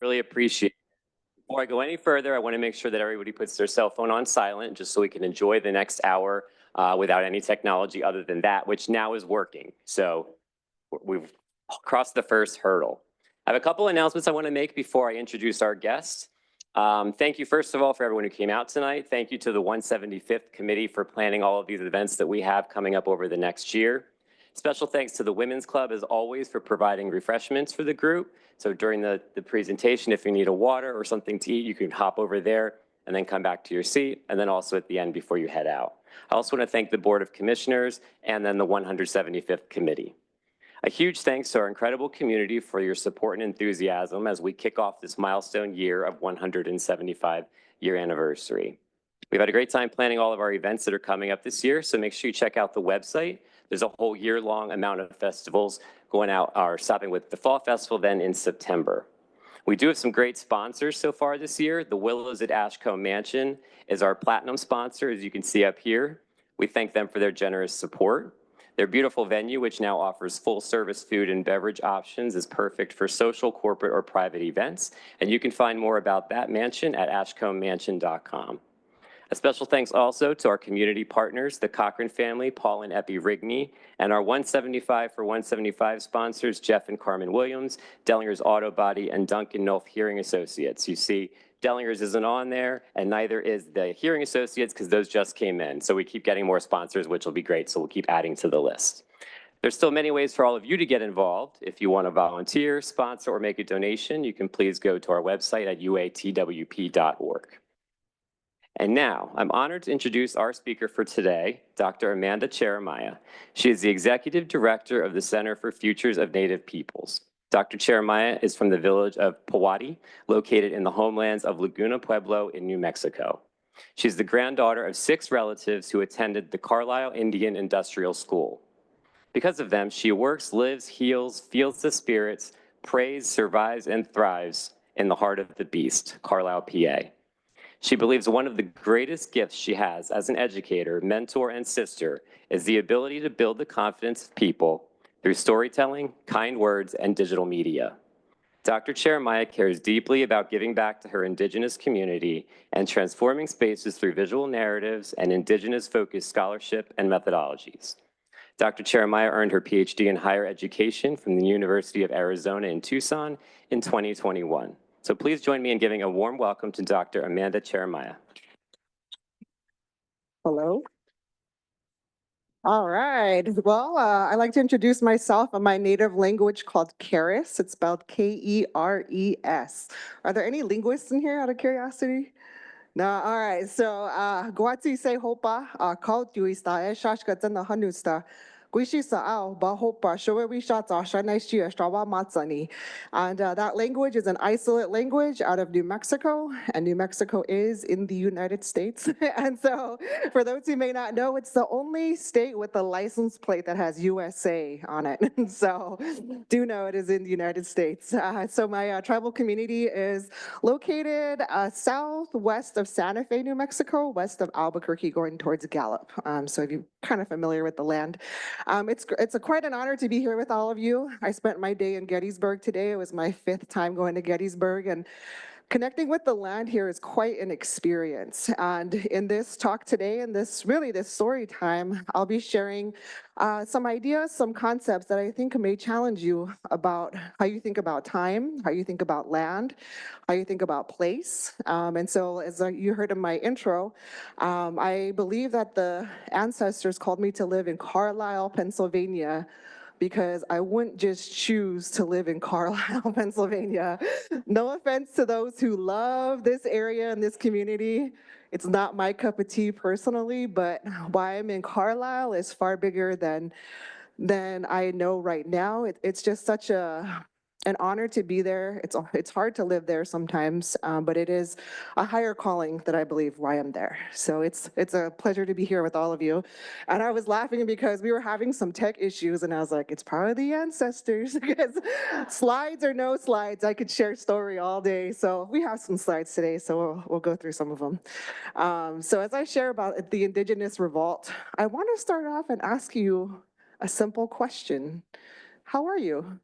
Really appreciate it. Before I go any further, I want to make sure that everybody puts their cell phone on silent just so we can enjoy the next hour without any technology other than that, which now is working. So we've crossed the first hurdle. I have a couple announcements I want to make before I introduce our guest. Thank you, first of all, for everyone who came out tonight. Thank you to the 175th Committee for planning all of these events that we have coming up over the next year. Special thanks to the Women's Club, as always, for providing refreshments for the group. So during the presentation, if you need a water or something to eat, you can hop over there and then come back to your seat, and then also at the end before you head out. I also want to thank the Board of Commissioners and then the 175th Committee. A huge thanks to our incredible community for your support and enthusiasm as we kick off this milestone year of 175-year anniversary. We've had a great time planning all of our events that are coming up this year, so make sure you check out the website. There's a whole year-long amount of festivals going out, or stopping with the Fall Festival then in September. We do have some great sponsors so far this year. The Willows at Ashcombe Mansion is our platinum sponsor, as you can see up here. We thank them for their generous support. Their beautiful venue, which now offers full-service food and beverage options, is perfect for social, corporate, or private events. And you can find more about that mansion at ashcombemansion.com. A special thanks also to our community partners, the Cochran family, Paul and Epi Rigney, and our 175 for 175 sponsors, Jeff and Carmen Williams, Dellinger's Auto Body, and Duncan Nolf Hearing Associates. You see, Dellinger's isn't on there, and neither is the Hearing Associates because those just came in. So we keep getting more sponsors, which will be great. So we'll keep adding to the list. There's still many ways for all of you to get involved. If you want to volunteer, sponsor, or make a donation, you can please go to our website at uatwp.org. And now, I'm honored to introduce our speaker for today, Dr. Amanda Cheromiah. She is the Executive Director of the Center for Futures of Native Peoples. Dr. Cheromiah is from the village of Powati, located in the homelands of Laguna Pueblo in New Mexico. She's the granddaughter of 6 relatives who attended the Carlisle Indian Industrial School. Because of them, she works, lives, heals, feels the spirits, prays, survives, and thrives in the heart of the beast, Carlisle, PA. She believes one of the greatest gifts she has as an educator, mentor, and sister is the ability to build the confidence of people through storytelling, kind words, and digital media. Dr. Cheromiah cares deeply about giving back to her Indigenous community and transforming spaces through visual narratives and Indigenous-focused scholarship and methodologies. Dr. Cheromiah earned her PhD in higher education from the University of Arizona in Tucson in 2021. So please join me in giving a warm welcome to Dr. Amanda Cheromiah. Hello. All right. Well, I'd like to introduce myself in my native language called Keres. It's spelled K-E-R-E-S. Are there any linguists in here out of curiosity? No, all right. So, Guati se hopa, kau tuista, shashka tena hanusta. And that language is an isolate language out of New Mexico, and New Mexico is in the United States. And so for those who may not know, it's the only state with a license plate that has USA on it. So do know it is in the United States. So my tribal community is located southwest of Santa Fe, New Mexico, west of Albuquerque, going towards Gallup. So if you're kind of familiar with the land. It's quite an honor to be here with all of you. I spent my day in Gettysburg today. It was my 5th time going to Gettysburg, and connecting with the land here is quite an experience. And in this talk today, and this story time, I'll be sharing some ideas, some concepts that I think may challenge you about how you think about time, how you think about land, how you think about place. And so as you heard in my intro, I believe that the ancestors called me to live in Carlisle, Pennsylvania, because I wouldn't just choose to live in Carlisle, Pennsylvania. No offense to those who love this area and this community. It's not my cup of tea personally, but why I'm in Carlisle is far bigger than I know right now. It's just such an honor to be there. It's hard to live there sometimes, but it is a higher calling that I believe why I'm there. So it's a pleasure to be here with all of you. And I was laughing because we were having some tech issues, and I was like, it's probably the ancestors, because slides or no slides, I could share story all day. So we have some slides today, so we'll go through some of them. So as I share about the Indigenous Revolt, I want to start off and ask you a simple question. How are you?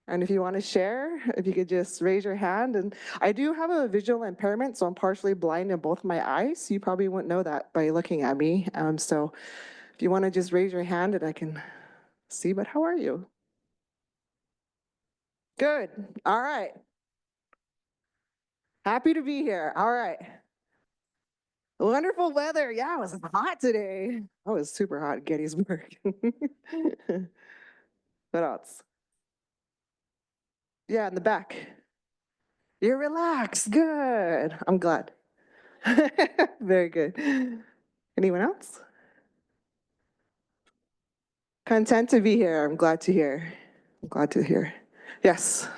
And if you want to share, if you could just raise your hand. And I do have a visual impairment, so I'm partially blind in both my eyes. You probably wouldn't know that by looking at me. So if you want to just raise your hand and I can see, but how are you? Good. All right. Happy to be here. All right. Wonderful weather. Yeah, it was hot today. Oh, it was super hot at Gettysburg. What else? Yeah, in the back. You're relaxed. Good. I'm glad. Very good. Anyone else? Content to be here. I'm glad to hear. I'm glad to hear. Yes.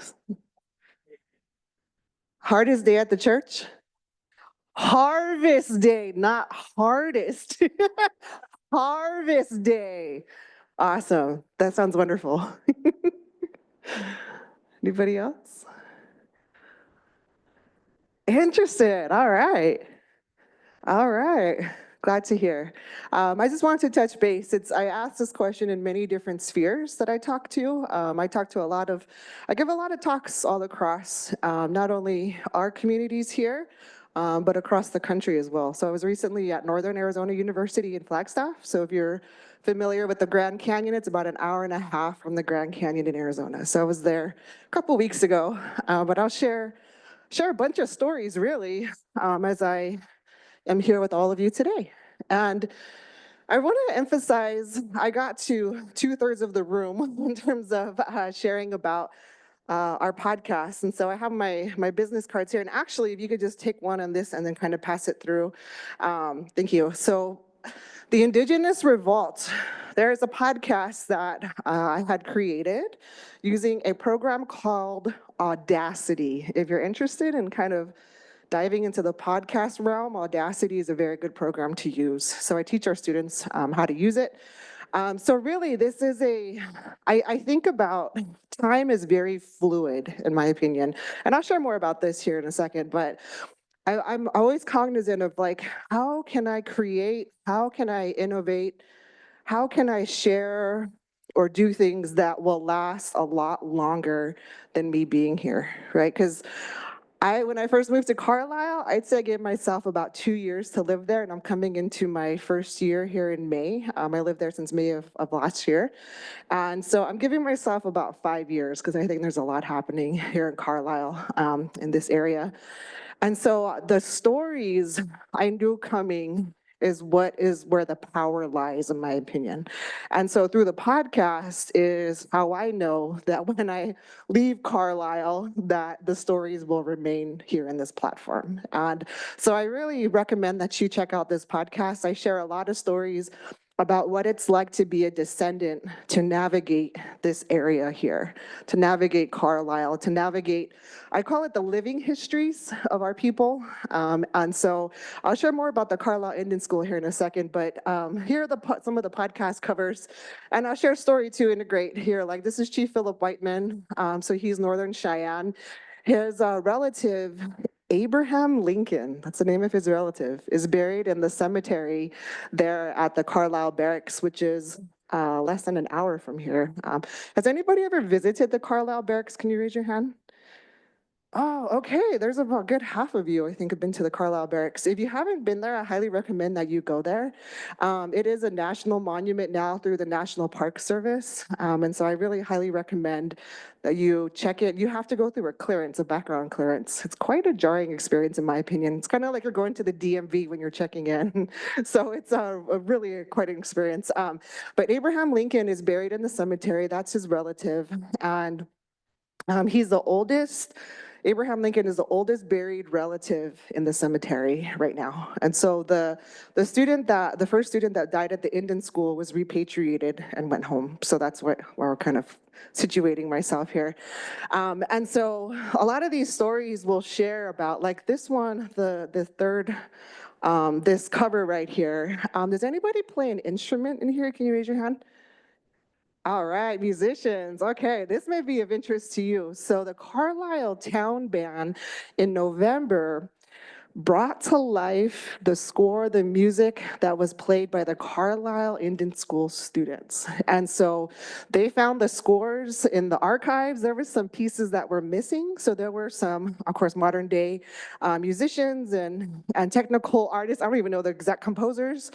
Hardest day at the church? Harvest day, not hardest. Harvest day. Awesome. That sounds wonderful. Anybody else? Interested. All right. All right. Glad to hear. I just wanted to touch base. I asked this question in many different spheres that I talk to. I give a lot of talks all across, not only our communities here, but across the country as well. So I was recently at Northern Arizona University in Flagstaff. So if you're familiar with the Grand Canyon, it's about an hour and a half from the Grand Canyon in Arizona. So I was there a couple weeks ago, but I'll share a bunch of stories really as I am here with all of you today. And I want to emphasize, I got to 2/3 of the room in terms of sharing about our podcast. And so I have my business cards here. And actually, if you could just take one on this and then kind of pass it through. Thank you. So the Indigenous Revolt, there is a podcast that I had created using a program called Audacity. If you're interested in kind of diving into the podcast realm, Audacity is a very good program to use. So I teach our students how to use it. So really, this is I think about time is very fluid, in my opinion. And I'll share more about this here in a second, but I'm always cognizant of like, how can I create, how can I innovate, how can I share or do things that will last a lot longer than me being here, right? Because when I first moved to Carlisle, I'd say I gave myself about 2 years to live there, and I'm coming into my first year here in May. I lived there since May of last year. And so I'm giving myself about 5 years because I think there's a lot happening here in Carlisle in this area. And so the stories I knew coming is where the power lies, in my opinion. And so through the podcast is how I know that when I leave Carlisle, that the stories will remain here in this platform. And so I really recommend that you check out this podcast. I share a lot of stories about what it's like to be a descendant, to navigate this area here, to navigate Carlisle, to navigate, I call it the living histories of our people. And so I'll share more about the Carlisle Indian School here in a second, but here are some of the podcast covers. And I'll share a story to integrate here. Like this is Chief Philip Whiteman. So he's Northern Cheyenne. His relative, Abraham Lincoln, that's the name of his relative, is buried in the cemetery there at the Carlisle Barracks, which is less than an hour from here. Has anybody ever visited the Carlisle Barracks? Can you raise your hand? Oh, okay. There's about a good half of you, I think, have been to the Carlisle Barracks. If you haven't been there, I highly recommend that you go there. It is a national monument now through the National Park Service. And so I really highly recommend that you check it. You have to go through a clearance, a background clearance. It's quite a jarring experience, in my opinion. It's kind of like you're going to the DMV when you're checking in. So it's really quite an experience. But Abraham Lincoln is buried in the cemetery. That's his relative. And he's the oldest. Abraham Lincoln is the oldest buried relative in the cemetery right now. And so the first student that died at the Indian School was repatriated and went home. So that's where we're kind of situating myself here. And so a lot of these stories will share about, like this one, the third, this cover right here. Does anybody play an instrument in here? Can you raise your hand? All right, musicians. Okay, this may be of interest to you. So the Carlisle Town Band in November brought to life the score, the music that was played by the Carlisle Indian School students. And so they found the scores in the archives. There were some pieces that were missing. So there were some, of course, modern day musicians and technical artists, I don't even know the exact composers,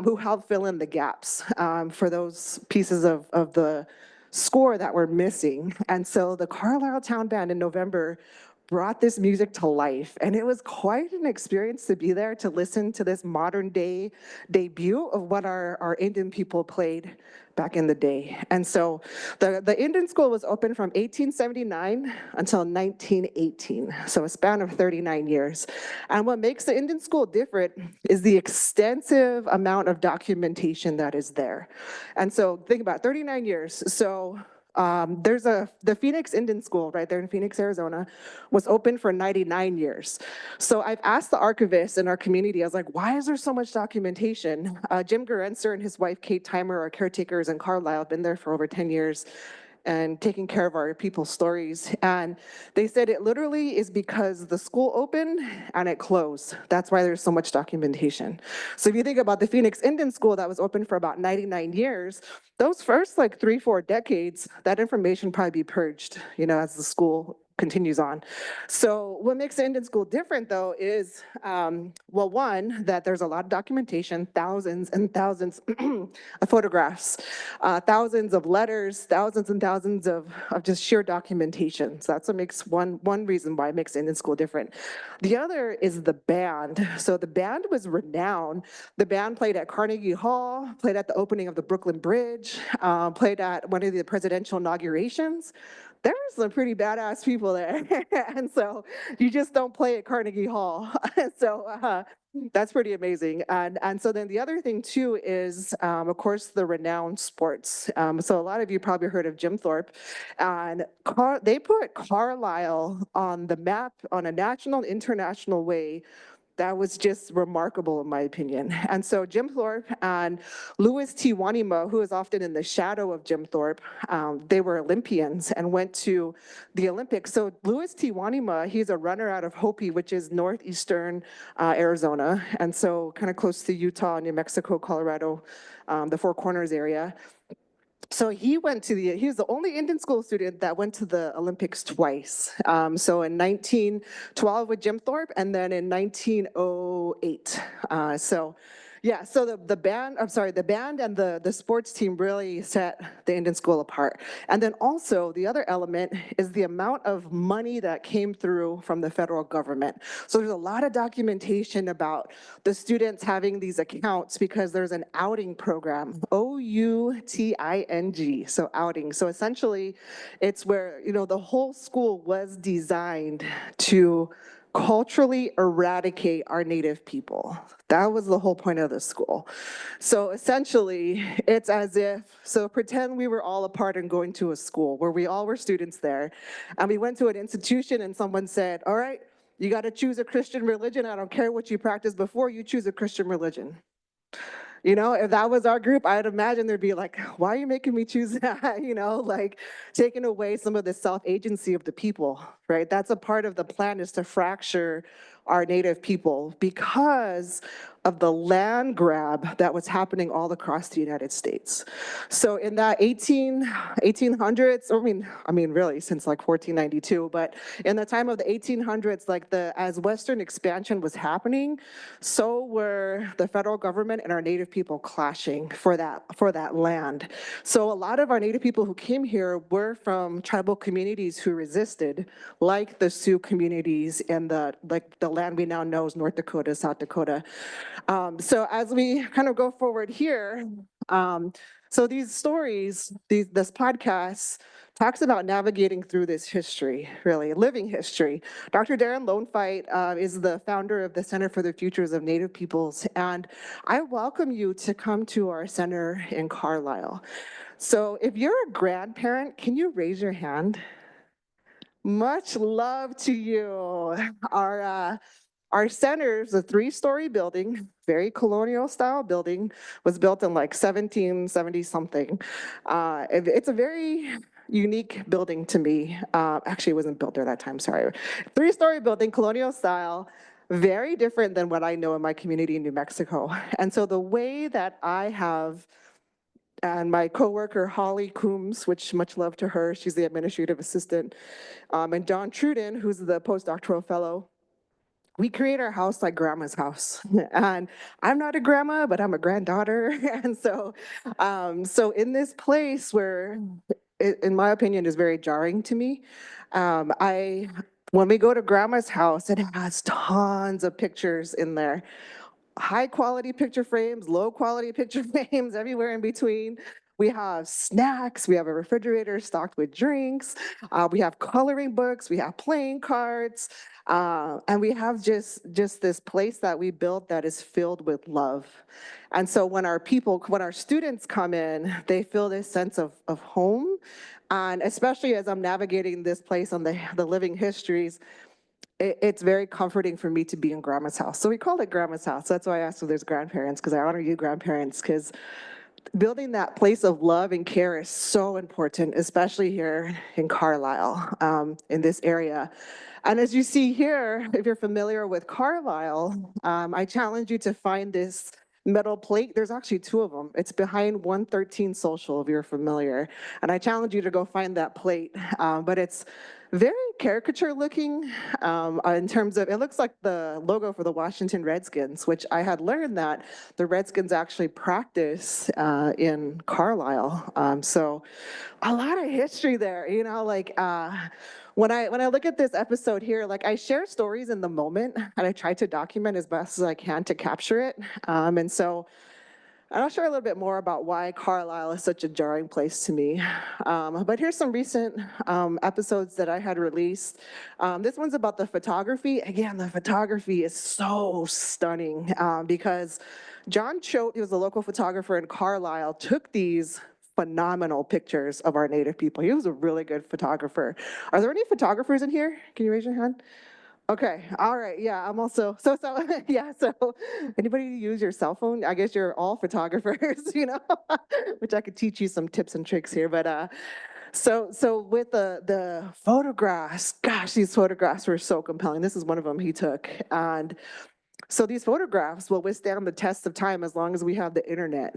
who helped fill in the gaps for those pieces of the score that were missing. And so the Carlisle Town Band in November brought this music to life. And it was quite an experience to be there to listen to this modern day debut of what our Indian people played back in the day. And so the Indian School was open from 1879 until 1918, so a span of 39 years. And what makes the Indian School different is the extensive amount of documentation that is there. And so think about 39 years. So there's the Phoenix Indian School right there in Phoenix, Arizona, was open for 99 years. So I've asked the archivist in our community, I was like, why is there so much documentation? Jim Gurenser and his wife, Kate Timer, are caretakers in Carlisle, have been there for over 10 years and taking care of our people's stories. And they said it literally is because the school opened and it closed. That's why there's so much documentation. So if you think about the Phoenix Indian School that was open for about 99 years, those first like 3-4 decades, that information probably be purged, as the school continues on. So what makes the Indian School different though is, well, one, that there's a lot of documentation, thousands and thousands of photographs, thousands of letters, thousands and thousands of just sheer documentation. So that's what makes one reason why it makes the Indian School different. The other is the band. So the band was renowned. The band played at Carnegie Hall, played at the opening of the Brooklyn Bridge, played at one of the presidential inaugurations. There were some pretty badass people there. And so you just don't play at Carnegie Hall. So that's pretty amazing. And so then the other thing too is, of course, the renowned sports. So a lot of you probably heard of Jim Thorpe. And they put Carlisle on the map on a national and international way that was just remarkable in my opinion. And so Jim Thorpe and Louis T. Wanima, who is often in the shadow of Jim Thorpe, they were Olympians and went to the Olympics. So Louis T. Wanima, he's a runner out of Hopi, which is northeastern Arizona, and so kind of close to Utah, New Mexico, Colorado, the Four Corners area. So he was the only Indian School student that went to the Olympics twice. So in 1912 with Jim Thorpe, and then in 1908. So the band and the sports team really set the Indian School apart. And then also the other element is the amount of money that came through from the federal government. So there's a lot of documentation about the students having these accounts because there's an outing program, OUTING, so outing. So essentially it's where, the whole school was designed to culturally eradicate our native people. That was the whole point of the school. So essentially, it's as if, so pretend we were all apart and going to a school where we all were students there, and we went to an institution and someone said, all right, you got to choose a Christian religion. I don't care what you practiced before, you choose a Christian religion. If that was our group, I'd imagine there'd be like, why are you making me choose that? Like taking away some of the self-agency of the people, right? That's a part of the plan, is to fracture our native people because of the land grab that was happening all across the United States. So in that 1800s, I mean, really since like 1492, but in the time of the 1800s, as Western expansion was happening, so were the federal government and our native people clashing for that land. So a lot of our native people who came here were from tribal communities who resisted, like the Sioux communities and the land we now know as North Dakota, South Dakota. So as we kind of go forward here, so these stories, this podcast talks about navigating through this history, really living history. Dr. Darren Lonefight is the founder of the Center for the Futures of Native Peoples, and I welcome you to come to our center in Carlisle. So if you're a grandparent, can you raise your hand? Much love to you. Our center is a 3-story building, very colonial style building, was built in like 1770 something. It's a very unique building to me. Actually, it wasn't built there that time, sorry. 3-story building, colonial style. very different than what I know in my community in New Mexico. And so the way that I have, and my coworker Holly Coombs, which much love to her, she's the administrative assistant, and Don Truden, who's the postdoctoral fellow, we create our house like grandma's house. And I'm not a grandma, but I'm a granddaughter. And so in this place where, in my opinion, is very jarring to me, when we go to grandma's house, it has tons of pictures in there, high quality picture frames, low quality picture frames, everywhere in between. We have snacks, we have a refrigerator stocked with drinks, we have coloring books, we have playing cards, and we have just this place that we built that is filled with love. And so when our students come in, they feel this sense of home. And especially as I'm navigating this place on the living histories, it's very comforting for me to be in grandma's house. So we call it grandma's house. That's why I asked if there's grandparents, because I honor you grandparents, because building that place of love and care is so important, especially here in Carlisle, in this area. And as you see here, if you're familiar with Carlisle, I challenge you to find this metal plate. There's actually two of them. It's behind 113 Social, if you're familiar. And I challenge you to go find that plate. But it's very caricature looking in terms of, it looks like the logo for the Washington Redskins, which I had learned that the Redskins actually practice in Carlisle. So a lot of history there, you know, like when I look at this episode here, like I share stories in the moment and I try to document as best as I can to capture it. And so I'll share a little bit more about why Carlisle is such a jarring place to me. But here's some recent episodes that I had released. This one's about the photography. Again, the photography is so stunning because John Choate, he was a local photographer in Carlisle, took these phenomenal pictures of our Native people. He was a really good photographer. Are there any photographers in here? Can you raise your hand? Okay, all right, yeah, I'm also, yeah, so anybody use your cell phone? I guess you're all photographers, you know, which I could teach you some tips and tricks here, but so with the photographs, gosh, these photographs were so compelling. This is one of them he took, and so these photographs will withstand the test of time as long as we have the internet.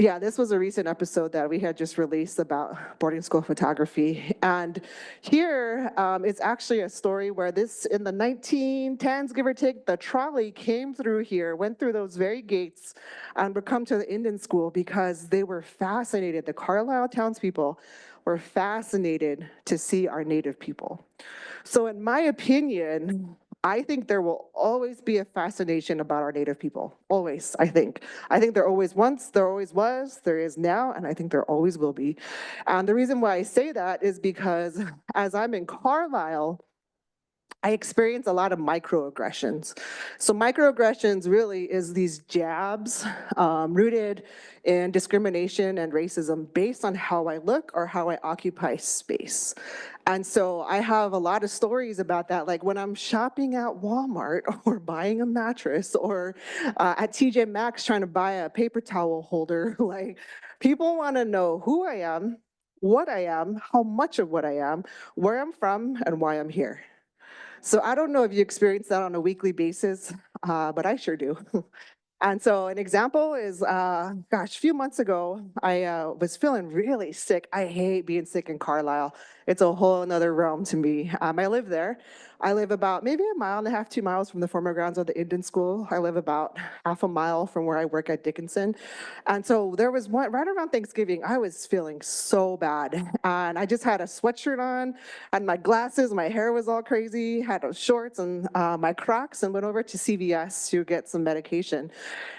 Yeah, this was a recent episode that we had just released about boarding school photography. And here it's actually a story where this, in the 1910s, give or take, the trolley came through here, went through those very gates, and would come to the Indian School because they were fascinated. The Carlisle townspeople were fascinated to see our Native people. So in my opinion, I think there will always be a fascination about our Native people. Always, I think. I think there always once, there always was, there is now, and I think there always will be. And the reason why I say that is because as I'm in Carlisle, I experience a lot of microaggressions. So microaggressions really is these jabs rooted in discrimination and racism based on how I look or how I occupy space. And so I have a lot of stories about that, like when I'm shopping at Walmart or buying a mattress or at TJ Maxx trying to buy a paper towel holder, like people want to know who I am, what I am, how much of what I am, where I'm from, and why I'm here. So I don't know if you experience that on a weekly basis, but I sure do. And so an example is, gosh, a few months ago, I was feeling really sick. I hate being sick in Carlisle. It's a whole another realm to me. I live there. I live about maybe a mile and a half, 2 miles from the former grounds of the Indian School. I live about half a mile from where I work at Dickinson. And so there was one, right around Thanksgiving, I was feeling so bad. And I just had a sweatshirt on, had my glasses, my hair was all crazy, had shorts and my Crocs, and went over to CVS to get some medication.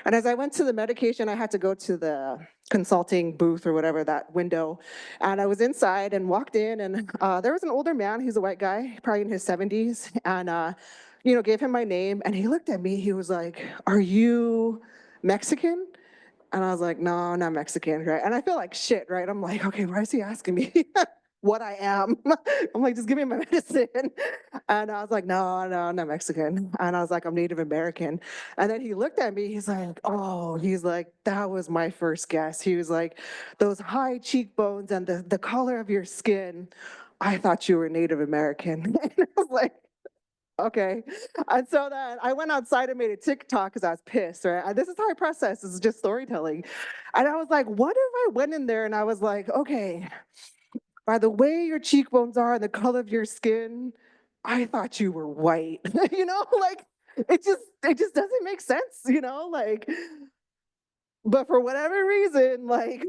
And as I went to the medication, I had to go to the consulting booth or whatever, that window. And I was inside and walked in, and there was an older man, he's a white guy, probably in his 70s, and gave him my name. And he looked at me, he was like, "Are you Mexican?" And I was like, "No, I'm not Mexican," right? And I feel like shit, right? I'm like, okay, why is he asking me what I am? I'm like, just give me my medicine. And I was like, no, I'm not Mexican. And I was like, I'm Native American. And then he looked at me, he's like, oh, he's like, that was my first guess. He was like, those high cheekbones and the color of your skin, I thought you were Native American. And I was like, Okay. And so then I went outside and made a TikTok because I was pissed, right? And this is how I process. This is just storytelling. And I was like, what if I went in there and I was like, okay, by the way your cheekbones are and the color of your skin, I thought you were white. Like it just doesn't make sense, like, but for whatever reason, like,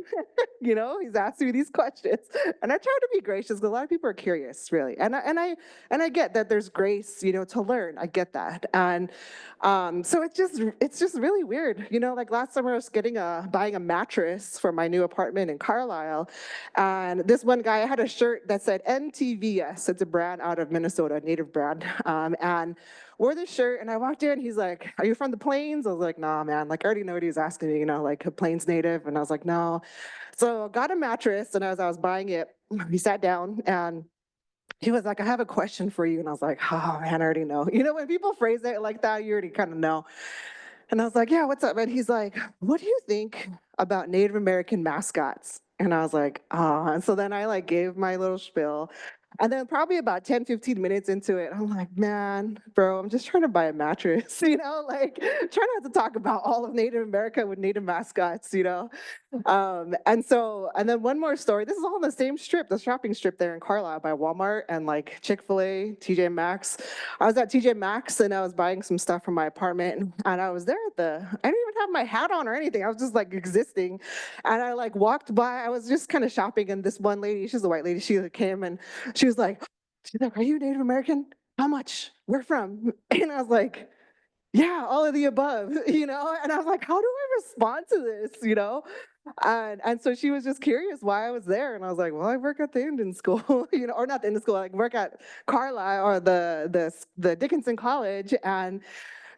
he's asking me these questions, and I try to be gracious because a lot of people are curious, really, and I get that there's grace, to learn. I get that, and so it's just really weird, Like last summer, I was buying a mattress for my new apartment in Carlisle, and this one guy had a shirt that said NTVS. It's a brand out of Minnesota, a native brand, and wore this shirt, and I walked in, he's like, "Are you from the Plains?" I was like, "Nah, man." Like, I already know what he was asking me, like a Plains native, and I was like, "No." So got a mattress, and as I was buying it, he sat down, and he was like, "I have a question for you," and I was like, "Oh man, I already know." When people phrase it like that, you already kind of know. And I was like, "Yeah, what's up?" And he's like, "What do you think about Native American mascots?" And I was like, "Ah." And so then I like gave my little spiel. And then probably about 10, 15 minutes into it, I'm like, "Man, bro, I'm just trying to buy a mattress, like try not to talk about all of Native America with Native mascots. And then one more story. This is all on the same strip, the shopping strip there in Carlisle by Walmart and like Chick-fil-A, TJ Maxx. I was at TJ Maxx and I was buying some stuff for my apartment, and I was there I didn't even have my hat on or anything. I was just like existing. And I like walked by, I was just kind of shopping, and this one lady, she's a white lady, she came and she's like, "Are you Native American? How much? Where from?" And I was like, "Yeah, all of the above," And I was like, "How do I respond to this?" And so she was just curious why I was there, and I was like, "Well, I work at the Indian School," or not the Indian School, like work at Carlisle or the Dickinson College, and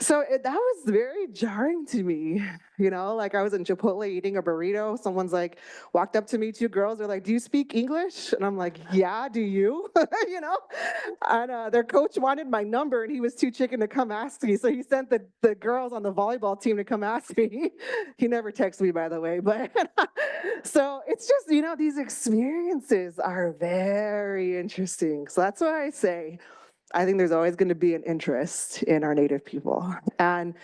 so that was very jarring to me, like I was in Chipotle eating a burrito. Someone's like walked up to me, two girls, they're like, "Do you speak English?" And I'm like, "Yeah, do you?" you know? And their coach wanted my number and he was too chicken to come ask me. So he sent the girls on the volleyball team to come ask me. He never texts me, by the way. But so it's just, these experiences are very interesting. So that's why I say, I think there's always going to be an interest in our Native people. And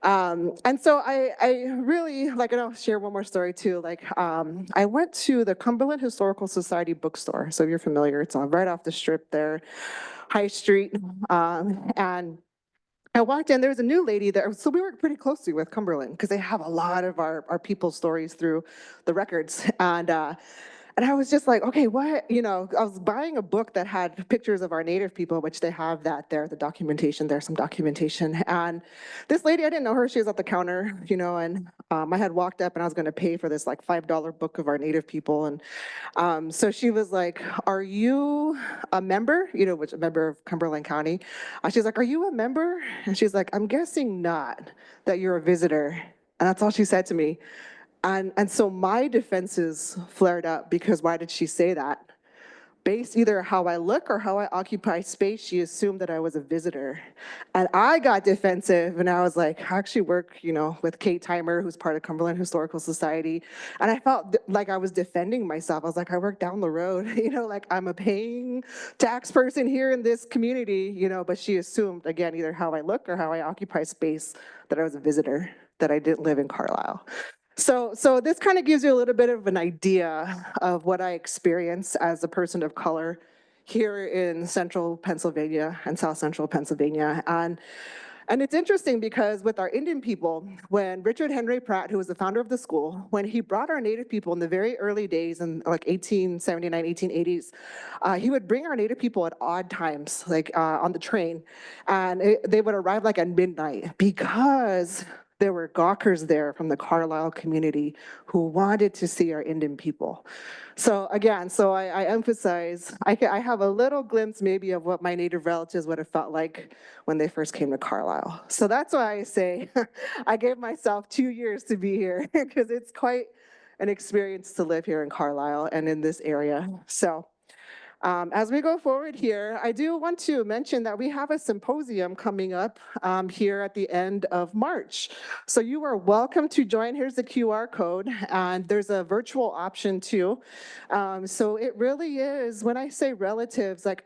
so I really, like, and I'll share one more story too. Like, I went to the Cumberland Historical Society bookstore. So if you're familiar, it's on right off the strip there, High Street. And I walked in, there was a new lady there. So we work pretty closely with Cumberland because they have a lot of our people's stories through the records. And I was just like, okay, what, I was buying a book that had pictures of our Native people, which they have that there, the documentation, there's some documentation. And this lady, I didn't know her, she was at the counter, and I had walked up and I was gonna pay for this like $5 book of our Native people. And so she was like, "Are you a member?" Which a member of Cumberland County. She's like, "Are you a member?" And she's like, "I'm guessing not, that you're a visitor." And that's all she said to me. And so my defenses flared up because why did she say that? Based either how I look or how I occupy space, she assumed that I was a visitor. And I got defensive and I was like, I actually work, with Kate Timer, who's part of Cumberland Historical Society. And I felt like I was defending myself. I was like, I work down the road, like I'm a paying tax person here in this community, but she assumed, again, either how I look or how I occupy space, that I was a visitor, that I didn't live in Carlisle. So this kind of gives you a little bit of an idea of what I experience as a person of color here in central Pennsylvania and south central Pennsylvania. And it's interesting because with our Indian people, when Richard Henry Pratt, who was the founder of the school, when he brought our Native people in the very early days in like 1879, 1880s, he would bring our Native people at odd times, like on the train, and they would arrive like at midnight because there were gawkers there from the Carlisle community who wanted to see our Indian people. So again, I emphasize, I have a little glimpse maybe of what my Native relatives would have felt like when they first came to Carlisle. So that's why I say I gave myself 2 years to be here because it's quite an experience to live here in Carlisle and in this area. So as we go forward here, I do want to mention that we have a symposium coming up here at the end of March. So you are welcome to join. Here's the QR code, and there's a virtual option too. So it really is, when I say relatives, like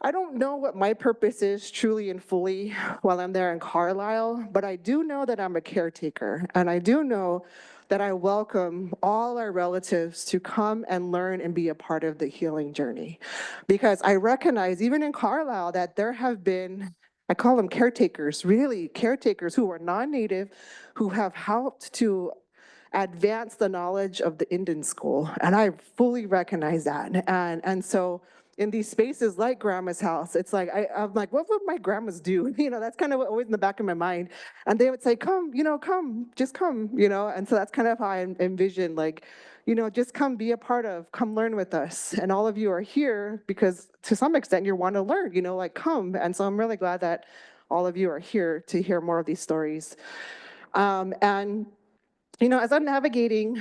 I don't know what my purpose is truly and fully while I'm there in Carlisle, but I do know that I'm a caretaker, and I do know that I welcome all our relatives to come and learn and be a part of the healing journey. Because I recognize, even in Carlisle, that there have been, I call them caretakers, really caretakers who are non-native, who have helped to advance the knowledge of the Indian school. And I fully recognize that. And so in these spaces like grandma's house, it's like, I'm like, what would my grandmas do? You know, that's kind of what always in the back of my mind. And they would say, come, you know, come, just come, you know? And so that's kind of how I envision, like, you know, just come be a part of, come learn with us. And all of you are here because to some extent you want to learn, you know, like come. And so I'm really glad that all of you are here to hear more of these stories. And you know, as I'm navigating,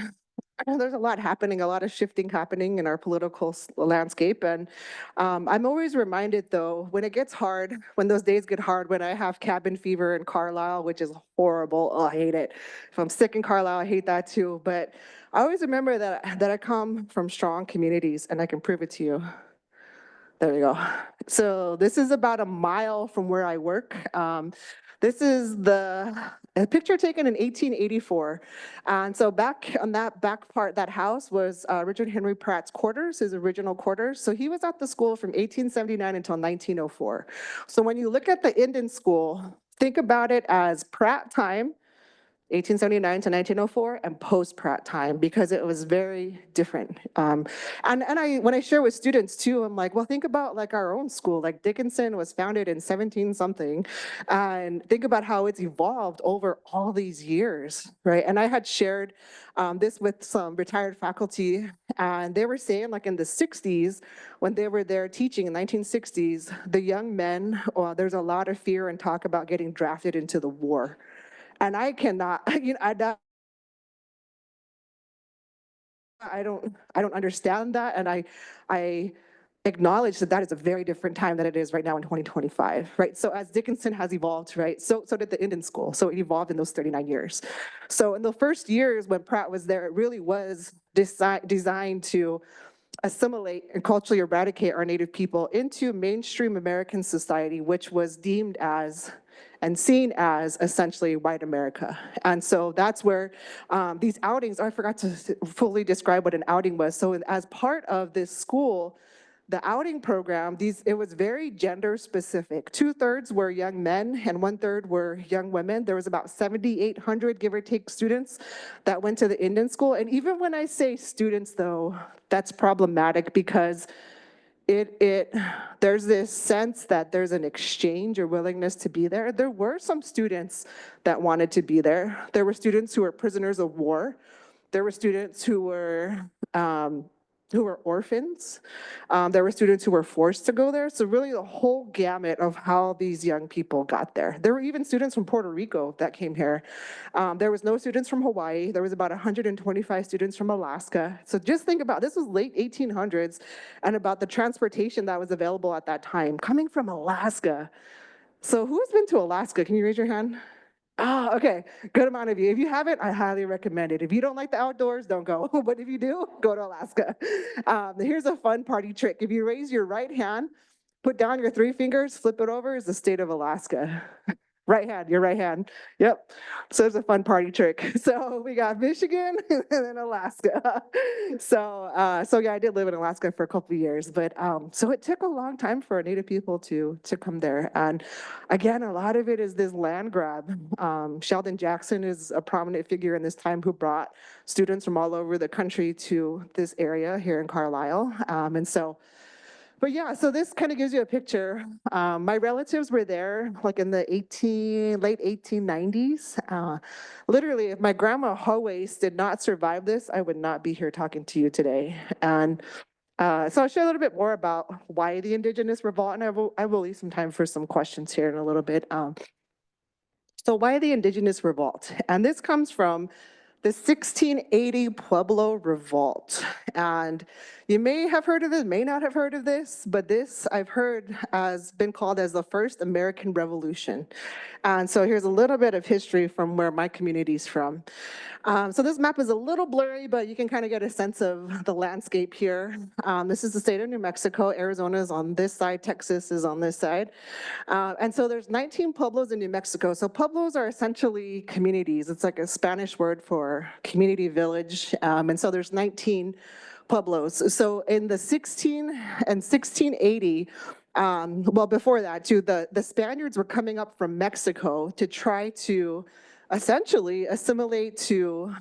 I know there's a lot happening, a lot of shifting happening in our political landscape. And I'm always reminded, though, when it gets hard, when those days get hard, when I have cabin fever in Carlisle, which is horrible. Oh, I hate it. If I'm sick in Carlisle, I hate that too. But I always remember that I come from strong communities, and I can prove it to you. There we go. So this is about a mile from where I work. This is a picture taken in 1884. And so back on that back part, that house was Richard Henry Pratt's quarters, his original quarters. So he was at the school from 1879 until 1904. So when you look at the Indian school, think about it as Pratt time, 1879 to 1904, and post-Pratt time, because it was very different. And when I share with students too, I'm like, well, think about like our own school. Like Dickinson was founded in 17 something, and think about how it's evolved over all these years, right? And I had shared this with some retired faculty, and they were saying like in the 60s, when they were there teaching in 1960s, the young men, there's a lot of fear and talk about getting drafted into the war. And I cannot, you know, I don't understand that. And I acknowledge that that is a very different time than it is right now in 2025, right? So as Dickinson has evolved, right? So did the Indian school. So it evolved in those 39 years. So in the first years when Pratt was there, it really was designed to assimilate and culturally eradicate our Native people into mainstream American society, which was deemed as and seen as essentially white America. And so that's where these outings, I forgot to fully describe what an outing was. So as part of this school, the outing program, it was very gender specific. 2/3 were young men and 1/3 were young women. There was about 7,800, give or take, students that went to the Indian school. And even when I say students, though, that's problematic because there's this sense that there's an exchange or willingness to be there. There were some students that wanted to be there. There were students who were prisoners of war. There were students who were orphans. There were students who were forced to go there. So really the whole gamut of how these young people got there. There were even students from Puerto Rico that came here. There was no students from Hawaii. There was about 125 students from Alaska. So just think about, this was late 1800s, and about the transportation that was available at that time, coming from Alaska. So who has been to Alaska? Can you raise your hand? Oh, okay, good amount of you. If you haven't, I highly recommend it. If you don't like the outdoors, don't go. But if you do, go to Alaska. Here's a fun party trick. If you raise your right hand, put down your 3 fingers, flip it over, is the state of Alaska. Right hand, your right hand. Yep. So it's a fun party trick. So we got Michigan and then Alaska. So yeah, I did live in Alaska for a couple of years, but so it took a long time for Native people to come there. And again, a lot of it is this land grab. Sheldon Jackson is a prominent figure in this time who brought students from all over the country to this area here in Carlisle. But yeah, so this kind of gives you a picture. My relatives were there like in the late 1890s. Literally, if my grandma Howace did not survive this, I would not be here talking to you today. And so I'll share a little bit more about why the Indigenous Revolt, and I will leave some time for some questions here in a little bit. So why the Indigenous Revolt? And this comes from the 1680 Pueblo Revolt. And you may have heard of this, may not have heard of this, but this I've heard has been called as the first American Revolution. And so here's a little bit of history from where my community's from. So this map is a little blurry, but you can kind of get a sense of the landscape here. This is the state of New Mexico. Arizona is on this side. Texas is on this side. And so there's 19 pueblos in New Mexico. So pueblos are essentially communities. It's like a Spanish word for community village. And so there's 19 pueblos. So in the 1680, well, before that too, the Spaniards were coming up from Mexico to try to essentially assimilate to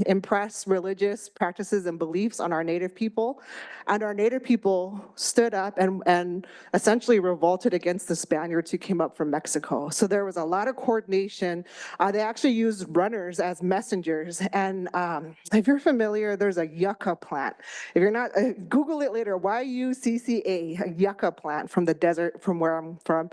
impress religious practices and beliefs on our native people. And our native people stood up and essentially revolted against the Spaniards who came up from Mexico. So there was a lot of coordination. They actually used runners as messengers. And if you're familiar, there's a yucca plant. If you're not, Google it later, YUCCA, a yucca plant from the desert from where I'm from.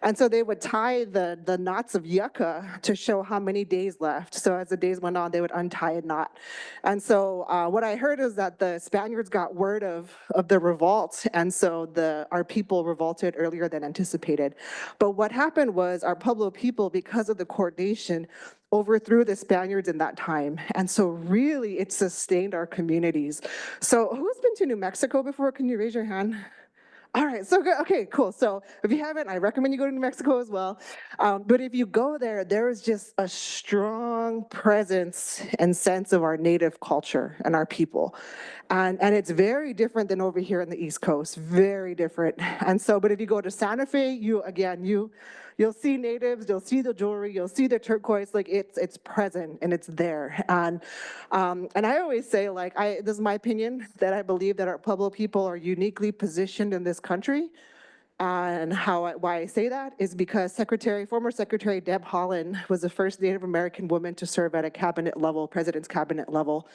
And so they would tie the knots of yucca to show how many days left. So as the days went on, they would untie a knot. And so what I heard is that the Spaniards got word of the revolt, and so our people revolted earlier than anticipated. But what happened was our Pueblo people, because of the coordination, overthrew the Spaniards in that time. And so really it sustained our communities. So who's been to New Mexico before? Can you raise your hand? All right, so good. Okay, cool. So if you haven't, I recommend you go to New Mexico as well. But if you go there, there is just a strong presence and sense of our native culture and our people. And it's very different than over here on the East Coast, very different. And so, but if you go to Santa Fe, you'll see natives, you'll see the jewelry, you'll see the turquoise, like it's present and it's there. And I always say, like, this is my opinion, that I believe that our Pueblo people are uniquely positioned in this country. And why I say that is because former Secretary Deb Haaland was the first Native American woman to serve at a cabinet level, president's cabinet level.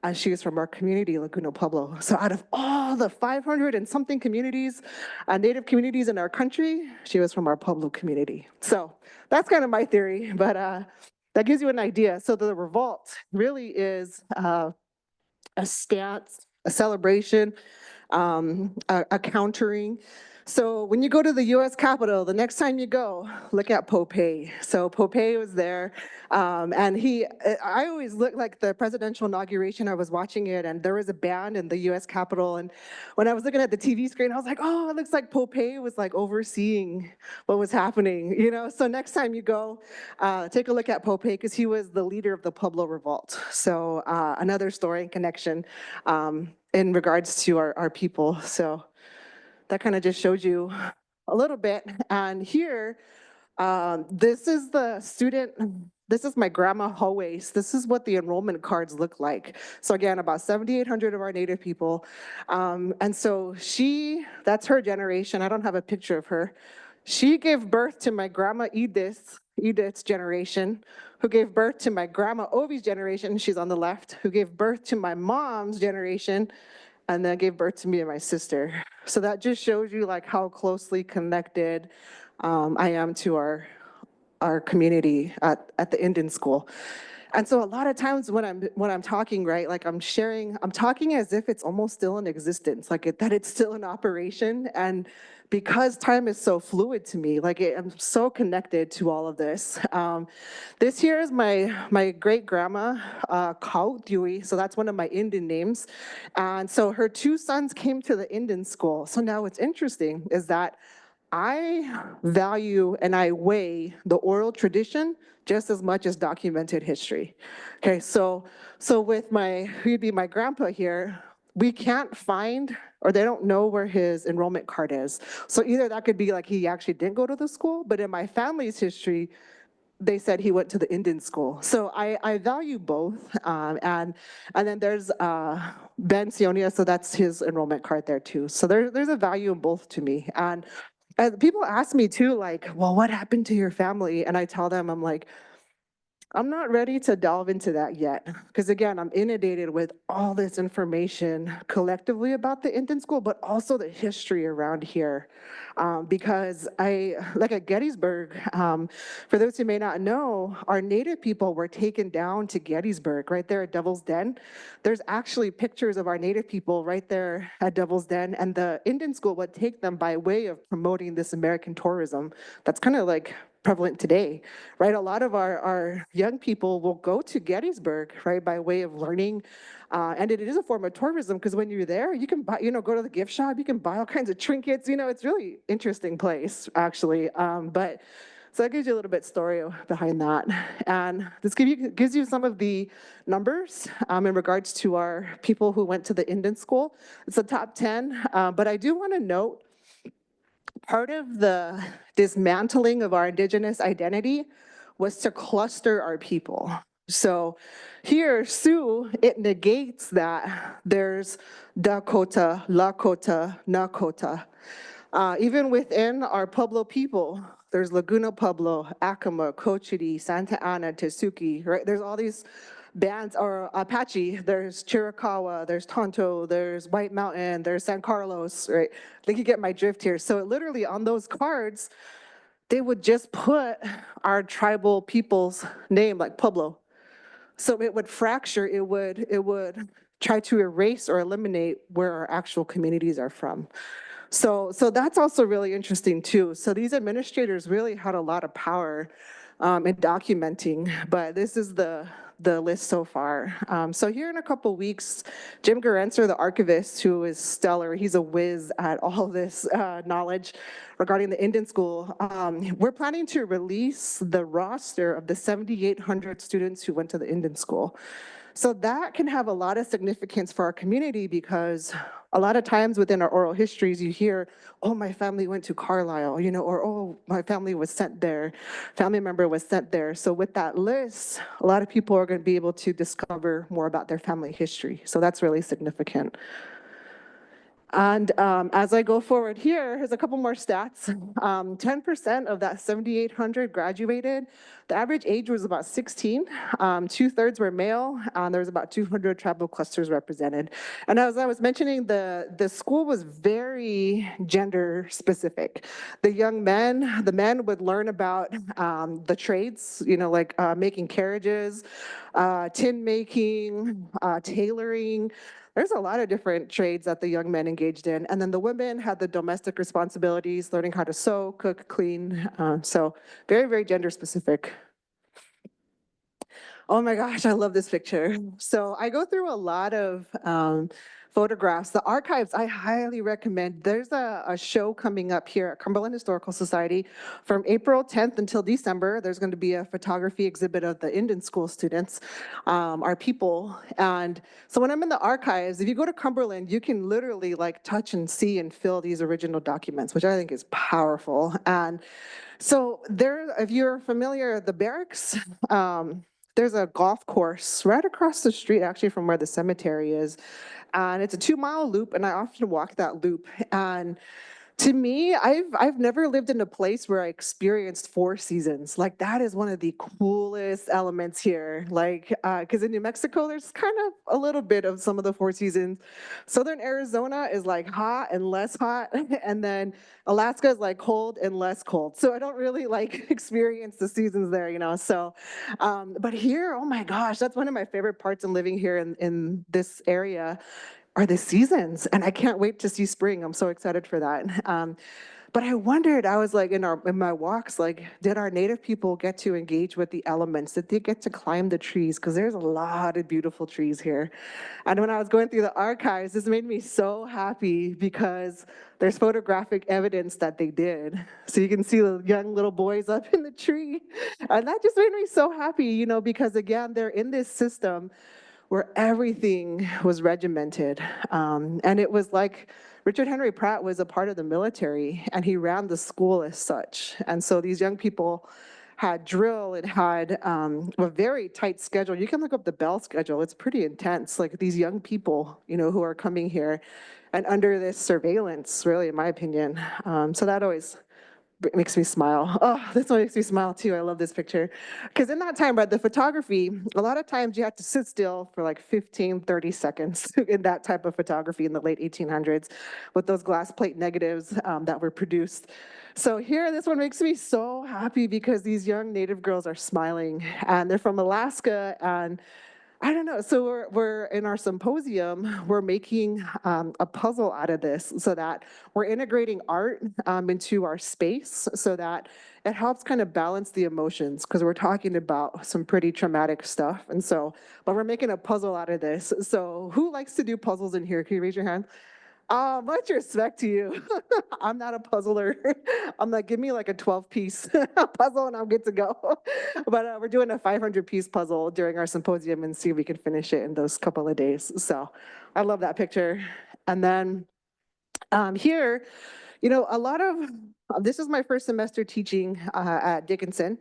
And she is from our community, Laguna Pueblo. So out of all the 500 and something communities, Native communities in our country, she was from our Pueblo community. So that's kind of my theory, but that gives you an idea. So the revolt really is a stance, a celebration, a countering. So when you go to the US Capitol, the next time you go, look at Popeye. So Popeye was there, and I always look like the presidential inauguration, I was watching it, and there was a band in the US Capitol, and when I was looking at the TV screen, I was like, oh, it looks like Popeye was like overseeing what was happening, you know? So next time you go, take a look at Popeye, because he was the leader of the Pueblo Revolt. So another story and connection in regards to our people. So that kind of just showed you a little bit. And here, this is my grandma hallways. This is what the enrollment cards look like. So again, about 7,800 of our Native people. And so that's her generation. I don't have a picture of her. She gave birth to my grandma Edith's generation, who gave birth to my grandma Ovi's generation, she's on the left, who gave birth to my mom's generation, and then gave birth to me and my sister. So that just shows you like how closely connected I am to our community at the Indian School. And so a lot of times when I'm talking, right, like I'm talking as if it's almost still in existence, like that it's still in operation. And because time is so fluid to me, like I'm so connected to all of this. This here is my great grandma, Kau Dewey. So that's one of my Indian names. And so her two sons came to the Indian School. So now what's interesting is that I value and I weigh the oral tradition just as much as documented history. Okay, so with who'd be my grandpa here, we can't find, or they don't know where his enrollment card is. So either that could be like he actually didn't go to the school, but in my family's history, they said he went to the Indian school. So I value both. And then there's Ben Sionia, so that's his enrollment card there too. So there's a value in both to me. And people ask me too, like, well, what happened to your family? And I tell them, I'm like, I'm not ready to delve into that yet, because again, I'm inundated with all this information collectively about the Indian School, but also the history around here. Because like at Gettysburg, for those who may not know, our native people were taken down to Gettysburg, right there at Devil's Den. There's actually pictures of our native people right there at Devil's Den, and the Indian School would take them by way of promoting this American tourism that's kind of like prevalent today, right? A lot of our young people will go to Gettysburg, right, by way of learning. And it is a form of tourism because when you're there, you can buy, go to the gift shop, you can buy all kinds of trinkets, it's really interesting place, actually. But so that gives you a little bit story behind that. And this gives you some of the numbers in regards to our people who went to the Indian School. It's the top 10, but I do want to note part of the dismantling of our Indigenous identity was to cluster our people. So here, Sioux, it negates that there's Dakota, Lakota, Nakota. Even within our Pueblo people, there's Laguna Pueblo, Acoma, Cochiti, Santa Ana, Tesuque, right? There's all these bands, or Apache, there's Chiricahua, there's Tonto, there's White Mountain, there's San Carlos, right? I think you get my drift here. So literally on those cards, they would just put our tribal people's name, like Pueblo. So it would fracture, it would try to erase or eliminate where our actual communities are from. So that's also really interesting too. So these administrators really had a lot of power in documenting, but this is the list so far. So here in a couple weeks, Jim Garenser, the archivist, who is stellar, he's a whiz at all this knowledge regarding the Indian School. We're planning to release the roster of the 7,800 students who went to the Indian School. So that can have a lot of significance for our community because a lot of times within our oral histories, you hear, oh, my family went to Carlisle, or oh, my family was sent there, family member was sent there. So with that list, a lot of people are going to be able to discover more about their family history. So that's really significant. And as I go forward here's a couple more stats. 10% of that 7,800 graduated. The average age was about 16. 2/3 were male, and there was about 200 tribal clusters represented. And as I was mentioning, the school was very gender specific. The men would learn about the trades, like making carriages, tin making, tailoring. There's a lot of different trades that the young men engaged in. And then the women had the domestic responsibilities, learning how to sew, cook, clean. So very, very gender specific. Oh my gosh, I love this picture. So I go through a lot of photographs. The archives, I highly recommend. There's a show coming up here at Cumberland Historical Society from April 10th until December. There's going to be a photography exhibit of the Indian School students, our people. And so when I'm in the archives, if you go to Cumberland, you can literally like touch and see and feel these original documents, which I think is powerful. And so there, if you're familiar, the barracks, there's a golf course right across the street, actually, from where the cemetery is. And it's a 2-mile loop, and I often walk that loop. And to me, I've never lived in a place where I experienced 4 seasons. Like that is one of the coolest elements here. Like, because in New Mexico, there's kind of a little bit of some of the 4 seasons. Southern Arizona is like hot and less hot, and then Alaska is like cold and less cold. So I don't really like experience the seasons there, So, but here, oh my gosh, that's one of my favorite parts in living here in this area are the seasons, and I can't wait to see spring. I'm so excited for that. But I wondered, I was like in my walks, like, did our native people get to engage with the elements? Did they get to climb the trees? Because there's a lot of beautiful trees here. And when I was going through the archives, this made me so happy because there's photographic evidence that they did. So you can see the young little boys up in the tree. And that just made me so happy, because again, they're in this system where everything was regimented. And it was like Richard Henry Pratt was a part of the military and he ran the school as such. And so these young people had drill, it had a very tight schedule. You can look up the Bell schedule, it's pretty intense. Like these young people, who are coming here and under this surveillance, really, in my opinion. So that always it makes me smile. Oh, this one makes me smile too. I love this picture. Because in that time, right, the photography, a lot of times you had to sit still for like 15, 30 seconds in that type of photography in the late 1800s with those glass plate negatives that were produced. So here, this one makes me so happy because these young Native girls are smiling and they're from Alaska, and I don't know. So we're in our symposium, we're making a puzzle out of this so that we're integrating art into our space so that it helps kind of balance the emotions because we're talking about some pretty traumatic stuff. And so, but we're making a puzzle out of this. So who likes to do puzzles in here? Can you raise your hand? Much respect to you. I'm not a puzzler. I'm like, give me like a 12-piece puzzle and I'm good to go. But we're doing a 500-piece puzzle during our symposium and see if we can finish it in those couple of days. So I love that picture. And then here, a lot of, this is my first semester teaching at Dickinson,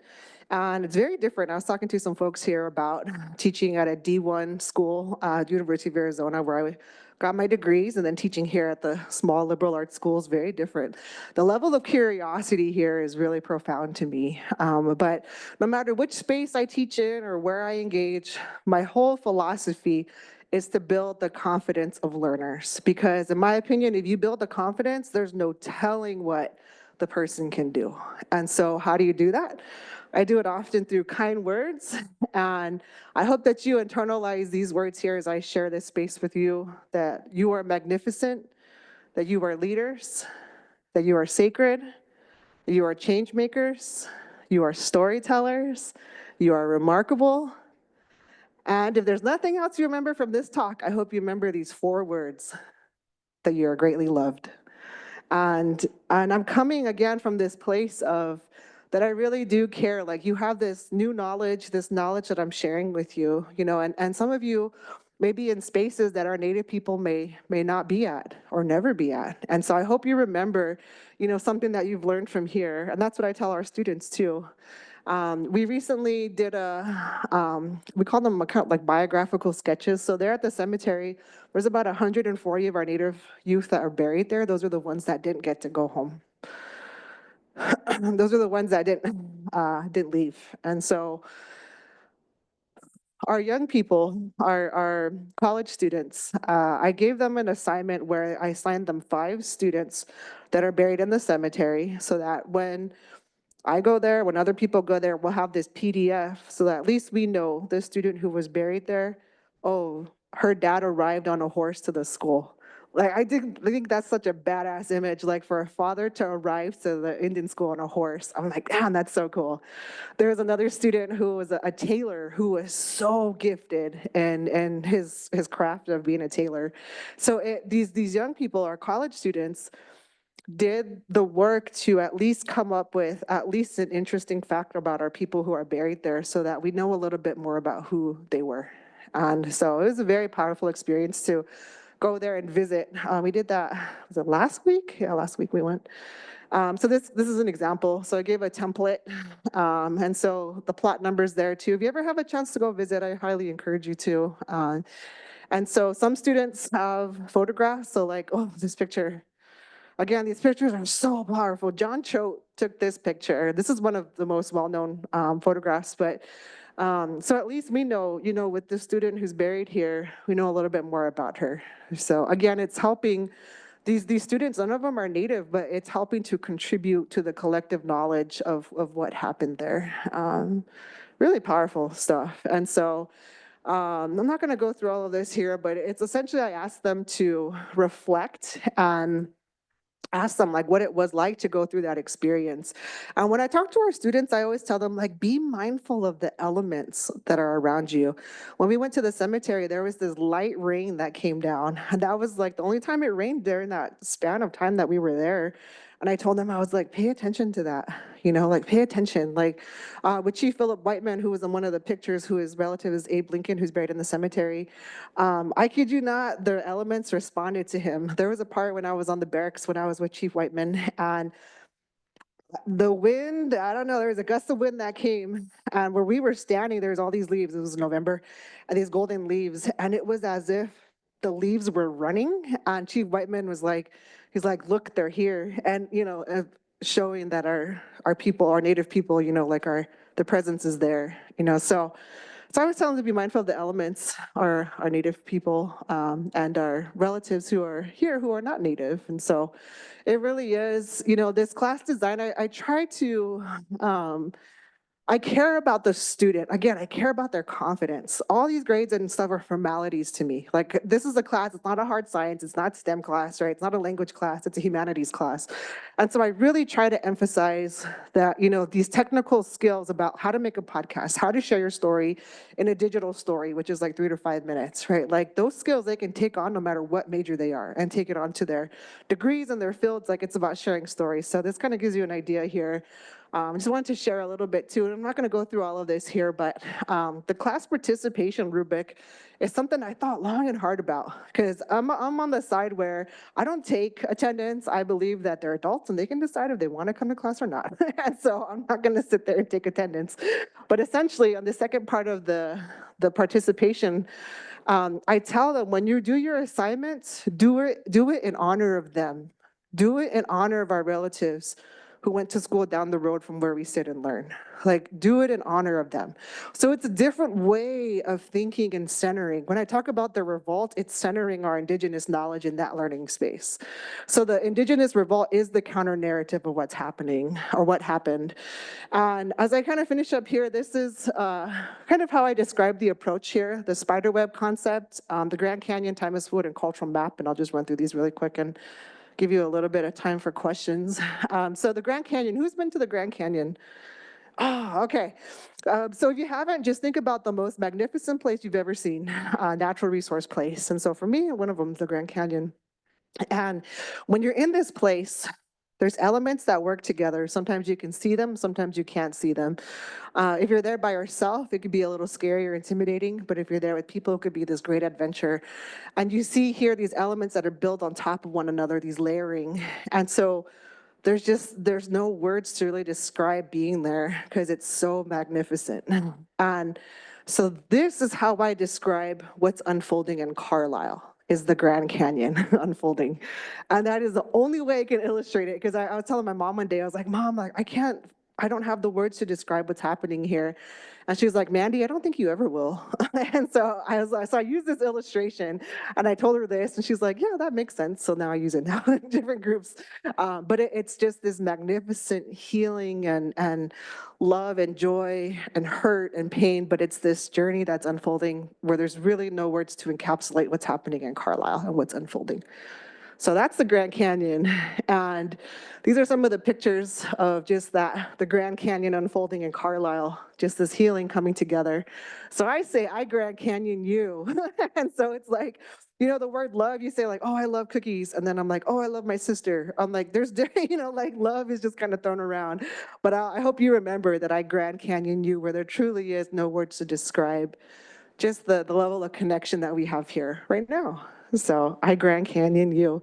and it's very different. I was talking to some folks here about teaching at a D1 school, University of Arizona, where I got my degrees, and then teaching here at the small liberal arts school is very different. The level of curiosity here is really profound to me. But no matter which space I teach in or where I engage, my whole philosophy is to build the confidence of learners. Because in my opinion, if you build the confidence, there's no telling what the person can do. And so how do you do that? I do it often through kind words. And I hope that you internalize these words here as I share this space with you, that you are magnificent, that you are leaders, that you are sacred, you are change makers, you are storytellers, you are remarkable. And if there's nothing else you remember from this talk, I hope you remember these 4 words: that you are greatly loved. And I'm coming again from this place of that I really do care. Like, you have this new knowledge, this knowledge that I'm sharing with you, and some of you may be in spaces that our Native people may not be at or never be at. And so I hope you remember, something that you've learned from here. And that's what I tell our students too. We recently did we call them like biographical sketches. So they're at the cemetery. There's about 140 of our Native youth that are buried there. Those are the ones that didn't get to go home. Those are the ones that didn't leave. And so our young people, our college students, I gave them an assignment where I assigned them 5 students that are buried in the cemetery so that when I go there, when other people go there, we'll have this PDF so that at least we know the student who was buried there, oh, her dad arrived on a horse to the school. Like, I think that's such a badass image, like for a father to arrive to the Indian school on a horse. I'm like, damn, that's so cool. There was another student who was a tailor who was so gifted in his craft of being a tailor. So these young people, our college students, did the work to at least come up with at least an interesting fact about our people who are buried there so that we know a little bit more about who they were. And so it was a very powerful experience to go there and visit. We did that, was it last week? Yeah, last week we went. So this is an example. So I gave a template. And so the plot number's there too. If you ever have a chance to go visit, I highly encourage you to. And so some students have photographs. So like, oh, this picture. Again, these pictures are so powerful. John Choate took this picture. This is one of the most well-known photographs, but so at least we know, with the student who's buried here, we know a little bit more about her. So again, it's helping these students, none of them are Native, but it's helping to contribute to the collective knowledge of what happened there. Really powerful stuff. And so I'm not gonna go through all of this here, but it's essentially, I asked them to reflect and ask them like what it was like to go through that experience. And when I talk to our students, I always tell them, like, be mindful of the elements that are around you. When we went to the cemetery, there was this light rain that came down, and that was like the only time it rained during that span of time that we were there. And I told them, I was like, pay attention to that, like pay attention. Like with Chief Philip Whiteman, who was in one of the pictures, who his relative is Abe Lincoln, who's buried in the cemetery. I kid you not, the elements responded to him. There was a part when I was on the barracks when I was with Chief Whiteman, and the wind, I don't know, there was a gust of wind that came, and where we were standing, there was all these leaves, it was November, and these golden leaves, and it was as if the leaves were running, and Chief Whiteman was like, he's like, look, they're here. And showing that our people, our native people, like the presence is there, so I always tell them to be mindful of the elements, our native people, and our relatives who are here who are not native. And so it really is, this class design, I try to, I care about the student. Again, I care about their confidence. All these grades and stuff are formalities to me. Like, this is a class, it's not a hard science, it's not STEM class, right? It's not a language class, it's a humanities class. And so I really try to emphasize that, these technical skills about how to make a podcast, how to share your story in a digital story, which is like 3 to 5 minutes, right? Like, those skills they can take on no matter what major they are and take it on to their degrees and their fields. Like, it's about sharing stories. So this kind of gives you an idea here. I just wanted to share a little bit too, and I'm not going to go through all of this here, but the class participation rubric is something I thought long and hard about, because I'm on the side where I don't take attendance. I believe that they're adults and they can decide if they want to come to class or not. And so I'm not going to sit there and take attendance. But essentially, on the second part of the participation, I tell them, when you do your assignments, do it in honor of them. Do it in honor of our relatives who went to school down the road from where we sit and learn. Like, do it in honor of them. So it's a different way of thinking and centering. When I talk about the revolt, it's centering our Indigenous knowledge in that learning space. So the Indigenous revolt is the counter narrative of what's happening or what happened. And as I kind of finish up here, this is kind of how I describe the approach here, the spiderweb concept, the Grand Canyon time is food and cultural map, and I'll just run through these really quick and give you a little bit of time for questions. So the Grand Canyon, who's been to the Grand Canyon? Oh, okay. So if you haven't, just think about the most magnificent place you've ever seen, natural resource place. And so for me, one of them is the Grand Canyon. And when you're in this place, there's elements that work together. Sometimes you can see them, sometimes you can't see them. If you're there by yourself, it could be a little scary or intimidating, but if you're there with people, it could be this great adventure. And you see here these elements that are built on top of one another, these layering. And so there's no words to really describe being there because it's so magnificent. And so this is how I describe what's unfolding in Carlisle, is the Grand Canyon unfolding. And that is the only way I can illustrate it, because I was telling my mom one day, I was like, Mom, like, I don't have the words to describe what's happening here. And she was like, Mandy, I don't think you ever will. And so I used this illustration and I told her this, and she's like, yeah, that makes sense. So now I use it now in different groups. But it's just this magnificent healing and love and joy and hurt and pain, but it's this journey that's unfolding where there's really no words to encapsulate what's happening in Carlisle and what's unfolding. So that's the Grand Canyon. And these are some of the pictures of just that, the Grand Canyon unfolding in Carlisle, just this healing coming together. So I say, I Grand Canyon you. And so it's like, the word love, you say like, oh, I love cookies. And then I'm like, oh, I love my sister. I'm like, there's, like love is just kind of thrown around. But I hope you remember that I Grand Canyon you, where there truly is no words to describe just the level of connection that we have here right now. So I Grand Canyon you.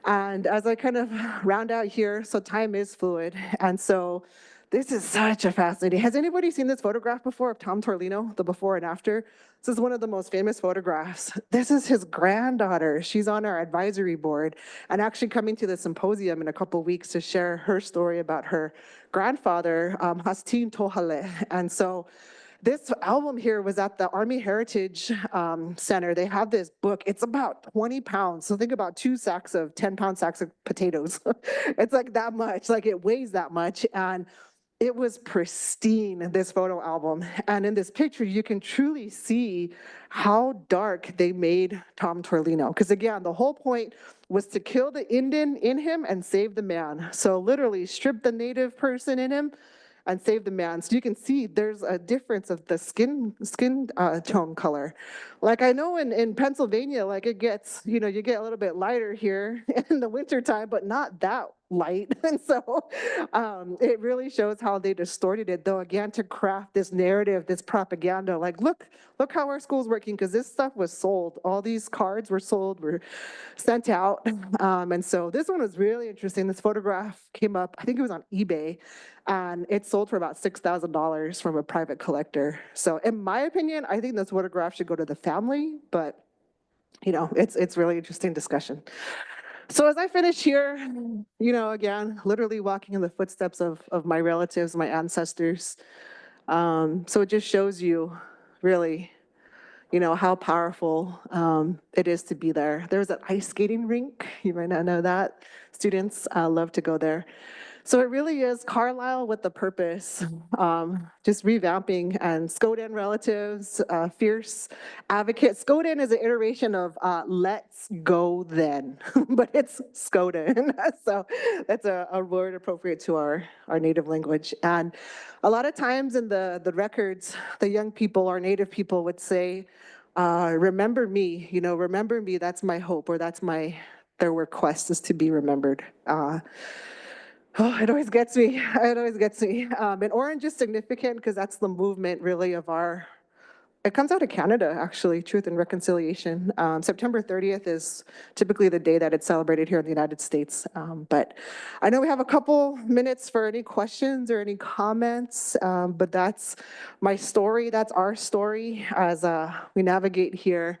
And as I kind of round out here, so time is fluid. And so this is such a fascinating. Has anybody seen this photograph before of Tom Torlino, the before and after? This is one of the most famous photographs. This is his granddaughter. She's on our advisory board and actually coming to the symposium in a couple of weeks to share her story about her grandfather, Hastin Tohale. And so this album here was at the Army Heritage Center. They have this book. It's about 20 pounds. So think about 2 sacks of 10-pound sacks of potatoes. It's like that much, like it weighs that much. And it was pristine, this photo album. And in this picture, you can truly see how dark they made Tom Torlino. Because again, the whole point was to kill the Indian in him and save the man. So literally strip the native person in him and save the man. So you can see there's a difference of the skin tone color. Like I know in Pennsylvania, like it gets, you get a little bit lighter here in the wintertime, but not that light. And so it really shows how they distorted it, though, again, to craft this narrative, this propaganda. Like, look how our school's working, because this stuff was sold. All these cards were sold, were sent out. And so this one was really interesting. This photograph came up, I think it was on eBay, and it sold for about $6,000 from a private collector. So in my opinion, I think this photograph should go to the family, but it's really interesting discussion. So as I finish here, again, literally walking in the footsteps of my relatives, my ancestors. So it just shows you really, how powerful it is to be there. There's an ice skating rink. You might not know that. Students love to go there. So it really is Carlisle with the purpose, just revamping and Skoden relatives, fierce advocates. Skoden is an iteration of let's go then, but it's Skoden. So that's a word appropriate to our native language. And a lot of times in the records, the young people, our native people would say, remember me, remember me, that's my hope, or their request is to be remembered. Oh, it always gets me. It always gets me. And orange is significant because that's the movement really of it comes out of Canada, actually, Truth and Reconciliation. September 30th is typically the day that it's celebrated here in the United States. But I know we have a couple minutes for any questions or any comments, but that's my story. That's our story as we navigate here.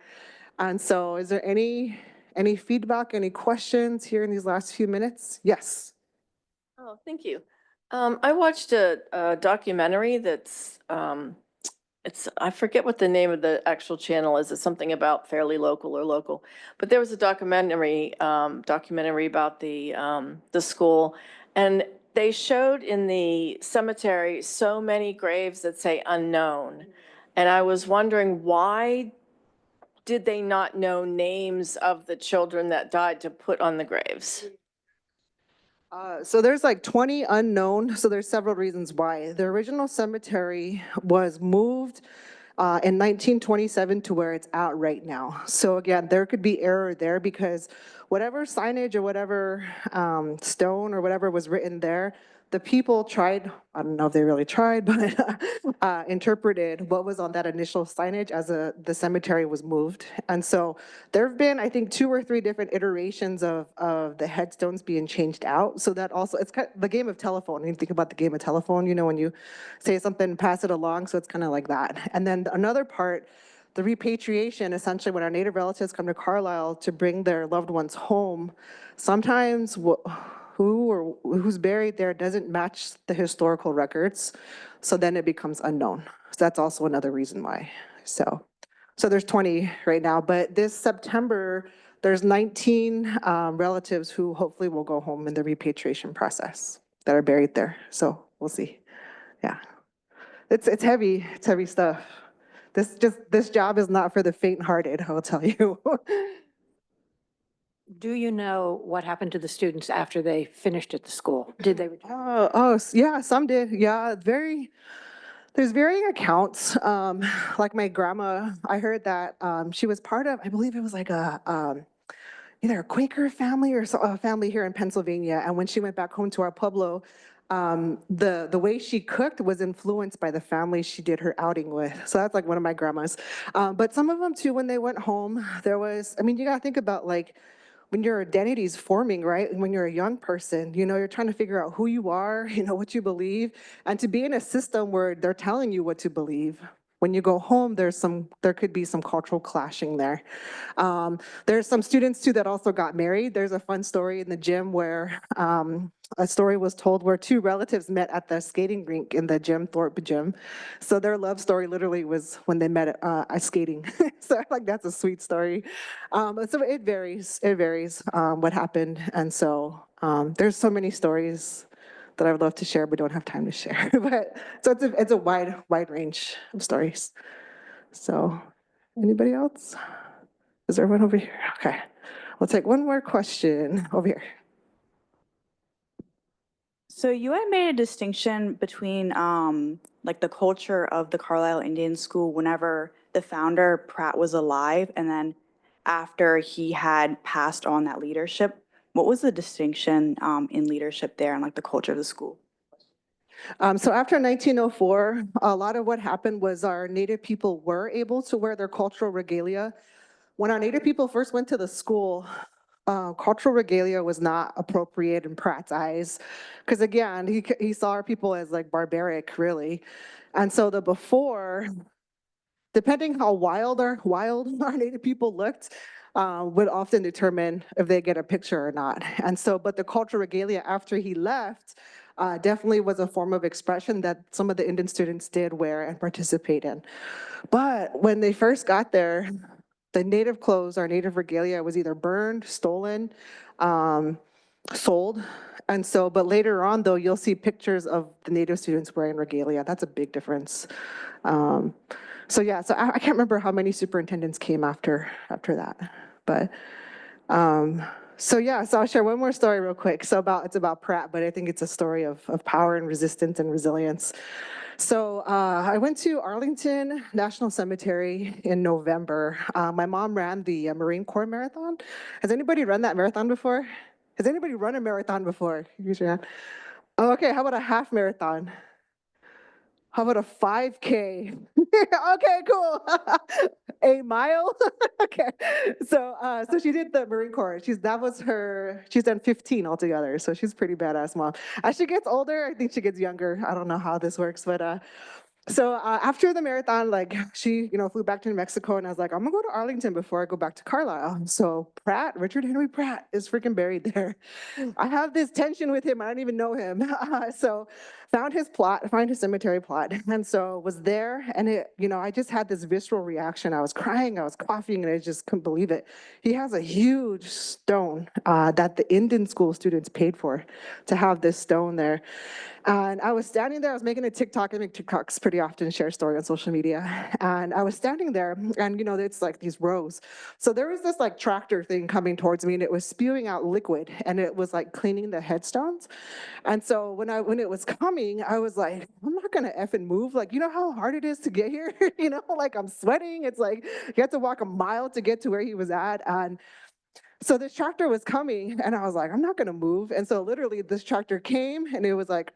And so is there any feedback, any questions here in these last few minutes? Yes. Oh, thank you. I watched a documentary that's, I forget what the name of the actual channel is. It's something about Fairly Local or Local. But there was a documentary about the school. And they showed in the cemetery so many graves that say unknown. And I was wondering, why did they not know names of the children that died to put on the graves? So there's like 20 unknown, so there's several reasons why. The original cemetery was moved in 1927 to where it's at right now. So again, there could be error there because whatever signage or whatever stone or whatever was written there, the people tried, I don't know if they really tried, but interpreted what was on that initial signage as the cemetery was moved. And so there have been, I think, 2 or 3 different iterations of the headstones being changed out. So that also, it's kind of the game of telephone. When you think about the game of telephone, when you say something, pass it along. So it's kind of like that. And then another part, the repatriation, essentially when our native relatives come to Carlisle to bring their loved ones home, sometimes who's buried there doesn't match the historical records. So then it becomes unknown. So that's also another reason why. So there's 20 right now, but this September, there's 19 relatives who hopefully will go home in the repatriation process that are buried there. So we'll see. Yeah, it's heavy. It's heavy stuff. This job is not for the faint-hearted, I will tell you. Do you know what happened to the students after they finished at the school? Did they return? Yeah, some did. Yeah, there's varying accounts. Like my grandma, I heard that she was part of, I believe it was like either a Quaker family or a family here in Pennsylvania. And when she went back home to our Pueblo, the way she cooked was influenced by the family she did her outing with. So that's like one of my grandmas. But some of them too, when they went home, you gotta think about like, when your identity is forming, right? When you're a young person, you're trying to figure out who you are, what you believe, and to be in a system where they're telling you what to believe. When you go home, there could be some cultural clashing there. There's some students too that also got married. There's a fun story in the gym where a story was told where 2 relatives met at the skating rink in the Thorpe gym. So their love story literally was when they met at skating. So like that's a sweet story. So it varies what happened. And so there's so many stories that I would love to share, but don't have time to share. But so it's a wide range of stories. So anybody else? Is there one over here? Okay, we'll take one more question over here. So you had made a distinction between like the culture of the Carlisle Indian School whenever the founder, Pratt, was alive, and then after he had passed on that leadership. What was the distinction in leadership there and like the culture of the school? So after 1904, a lot of what happened was our Native people were able to wear their cultural regalia. When our Native people first went to the school, cultural regalia was not appropriate in Pratt's eyes, because again, he saw our people as like barbaric, really. And so depending how wild our Native people looked, would often determine if they get a picture or not. And so, but the cultural regalia after he left definitely was a form of expression that some of the Indian students did wear and participate in. But when they first got there, the native clothes, our native regalia, was either burned, stolen, sold. And so, but later on though, you'll see pictures of the native students wearing regalia. That's a big difference. So yeah, so I can't remember how many superintendents came after that, but so yeah, so I'll share one more story real quick. So it's about Pratt, but I think it's a story of power and resistance and resilience. So I went to Arlington National Cemetery in November. My mom ran the Marine Corps Marathon. Has anybody run that marathon before? Has anybody run a marathon before? Raise your hand. Oh, okay, how about a half marathon? How about a 5K? Okay, cool. A mile? Okay. So she did the Marine Corps. She's done 15 altogether. So she's pretty badass mom. As she gets older, I think she gets younger. I don't know how this works, but so after the marathon, like she, flew back to New Mexico, and I was like, I'm gonna go to Arlington before I go back to Carlisle. So Richard Henry Pratt is freaking buried there. I have this tension with him. I don't even know him. So found his cemetery plot. And so was there, and I just had this visceral reaction. I was crying, I was coughing, and I just couldn't believe it. He has a huge stone that the Indian school students paid for to have this stone there. And I was standing there, I was making a TikTok. I make TikToks pretty often, share story on social media. And I was standing there, and it's like these rows. So there was this like tractor thing coming towards me, and it was spewing out liquid, and it was like cleaning the headstones. And so when it was coming, I was like, I'm not gonna effing move. Like, you know how hard it is to get here? Like I'm sweating. It's like you have to walk a mile to get to where he was at. And so this tractor was coming, and I was like, I'm not gonna move. And so literally this tractor came, and it was like,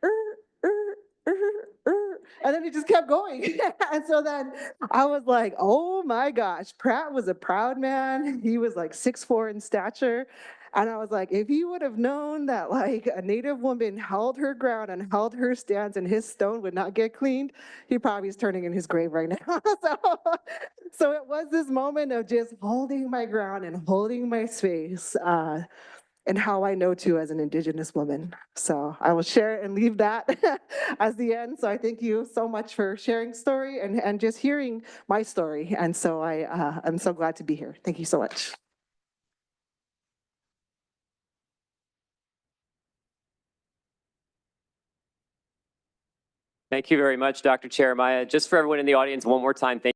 and then it just kept going. And so then I was like, oh my gosh, Pratt was a proud man. He was like 6'4" in stature. And I was like, if he would have known that like a Native woman held her ground and held her stance and his stone would not get cleaned, he probably is turning in his grave right now. So it was this moment of just holding my ground and holding my space, and how I know too as an Indigenous woman. So I will share it and leave that as the end. So I thank you so much for sharing story and just hearing my story. And so I'm so glad to be here. Thank you so much. Thank you very much, Dr. Cheromiah. Just for everyone in the audience, one more time, thank